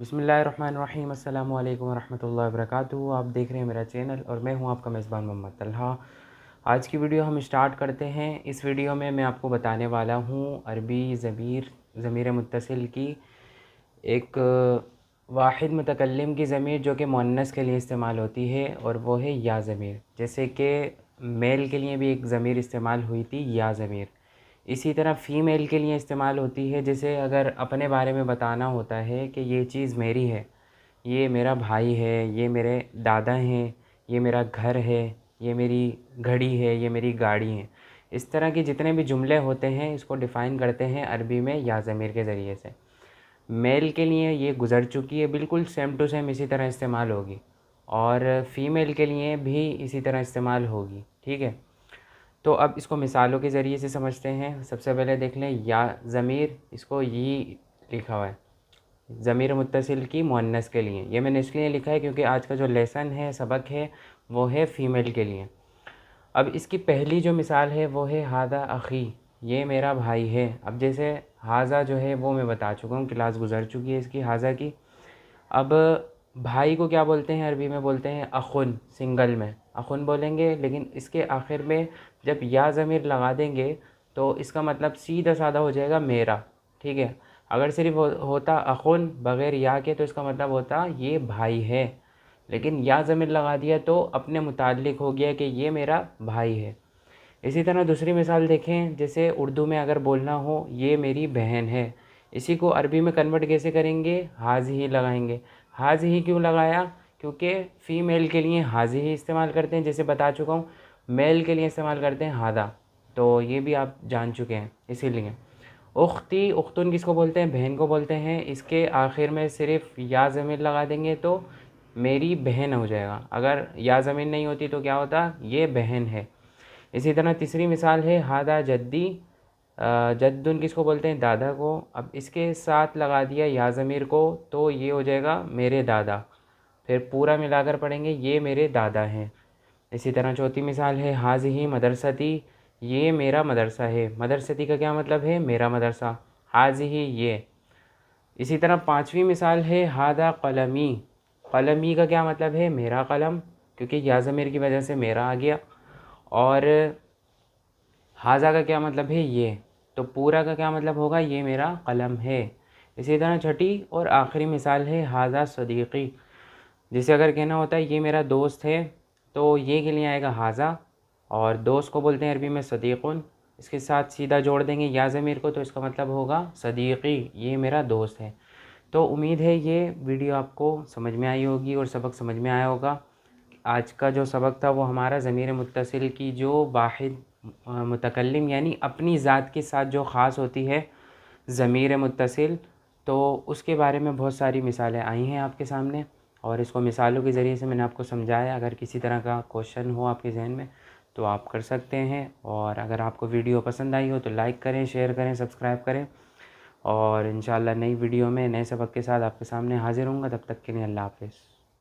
बिस्मिल्लाहिर्रहमानिर्रहीम। अस्सलामु अलैकुम वरहमतुल्लाहि वबरकातुहू। आप देख रहे हैं मेरा चैनल और मैं हूं आपका मेज़बान मोहम्मद तलहा। आज की वीडियो हम स्टार्ट करते हैं। इस वीडियो में मैं आपको बताने वाला हूं अरबी ज़मीर मुत्तसिल की एक वाहिद मुतकल्लिम की ज़मीर जो कि मुअन्नस के लिए इस्तेमाल होती है, और वो है या ज़मीर। जैसे कि मेल के लिए भी एक ज़मीर इस्तेमाल हुई थी या ज़मीर, इसी तरह फ़ीमेल के लिए इस्तेमाल होती है। जैसे अगर अपने बारे में बताना होता है कि ये चीज़ मेरी है, ये मेरा भाई है, ये मेरे दादा हैं, ये मेरा घर है, ये मेरी घड़ी है, ये मेरी गाड़ी है, इस तरह के जितने भी जुमले होते हैं इसको डिफ़ाइन करते हैं अरबी में या ज़मीर के ज़रिए से। मेल के लिए ये गुज़र चुकी है, बिल्कुल सेम टू सेम इसी तरह इस्तेमाल होगी, और फ़ीमेल के लिए भी इसी तरह इस्तेमाल होगी। ठीक है, तो अब इसको मिसालों के ज़रिए से समझते हैं। सबसे पहले देख लें या ज़मीर, इसको ये लिखा हुआ है ज़मीर मुत्तसिल की मुअन्नस के लिए। ये मैंने इसलिए लिखा है क्योंकि आज का जो लेसन है, सबक है, वो है फ़ीमेल के लिए। अब इसकी पहली जो मिसाल है वो है हादा अख़ी, ये मेरा भाई है। अब जैसे हाजा जो है वो मैं बता चुका हूँ, क्लास गुजर चुकी है इसकी हाजा की। अब भाई को क्या बोलते हैं अरबी में? बोलते हैं अख़ुन, सिंगल में अख़ुन बोलेंगे, लेकिन इसके आखिर में जब या ज़मीर लगा देंगे तो इसका मतलब सीधा साधा हो जाएगा मेरा। ठीक है, अगर सिर्फ होता अख़ुन बग़ैर या के तो इसका मतलब होता ये भाई है, लेकिन या ज़मीर लगा दिया तो अपने मुताल्लिक़ हो गया कि ये मेरा भाई है। इसी तरह दूसरी मिसाल देखें, जैसे उर्दू में अगर बोलना हो ये मेरी बहन है, इसी को अरबी में कन्वर्ट कैसे करेंगे? हाज़ ही लगाएंगे। हाज़ ही क्यों लगाया? क्योंकि फ़ीमेल के लिए हाज़ ही इस्तेमाल करते हैं, जैसे बता चुका हूँ। मेल के लिए इस्तेमाल करते हैं हादा, तो ये भी आप जान चुके हैं। इसीलिए उख्ती, उख्तुन किसको बोलते हैं? बहन को बोलते हैं। इसके आखिर में सिर्फ या ज़मीर लगा देंगे तो मेरी बहन हो जाएगा। अगर या ज़मीर नहीं होती तो क्या होता? ये बहन है। इसी तरह तीसरी मिसाल है हादा जद्दी, जद्दुन किसको बोलते हैं? दादा को। अब इसके साथ लगा दिया या ज़मीर को तो ये हो जाएगा मेरे दादा। फिर पूरा मिलाकर पढ़ेंगे ये मेरे दादा हैं। इसी तरह चौथी मिसाल है हाज़िही मदरसती, ये मेरा मदरसा है। मदरसती का क्या मतलब है? मेरा मदरसा। हाज़िही ये। इसी तरह पांचवी मिसाल है हादा कलमी, कलमी का क्या मतलब है? मेरा कलम, क्योंकि या ज़मीर की वजह से मेरा आ गया। और हाजा का क्या मतलब है? ये। तो पूरा का क्या मतलब होगा? ये मेरा कलम है। इसी तरह छठी और आखिरी मिसाल है हाजा सदीक़ी, जिसे अगर कहना होता है ये मेरा दोस्त है तो ये के लिए आएगा हाजा, और दोस्त को बोलते हैं अरबी में सदीक़ुन। इसके साथ सीधा जोड़ देंगे या ज़मीर को तो इसका मतलब होगा सदीक़ी, ये मेरा दोस्त है। तो उम्मीद है ये वीडियो आपको समझ में आई होगी और सबक समझ में आया होगा। आज का जो सबक था वो हमारा ज़मीर मुत्तसिल की जो वाहिद मुतकल्लिम यानी अपनी ज़ात के साथ जो ख़ास होती है ज़मीर मुत्तसिल, तो उसके बारे में बहुत सारी मिसालें आई हैं आपके सामने, और इसको मिसालों के ज़रिए से मैंने आपको समझाया। अगर किसी तरह का क्वेश्चन हो आपके जहन में तो आप कर सकते हैं, और अगर आपको वीडियो पसंद आई हो तो लाइक करें, शेयर करें, सब्सक्राइब करें, और इंशाअल्लाह नई वीडियो में नए सबक के साथ आपके सामने हाज़िर होऊंगा। तब तक के लिए अल्लाह हाफ़िज़।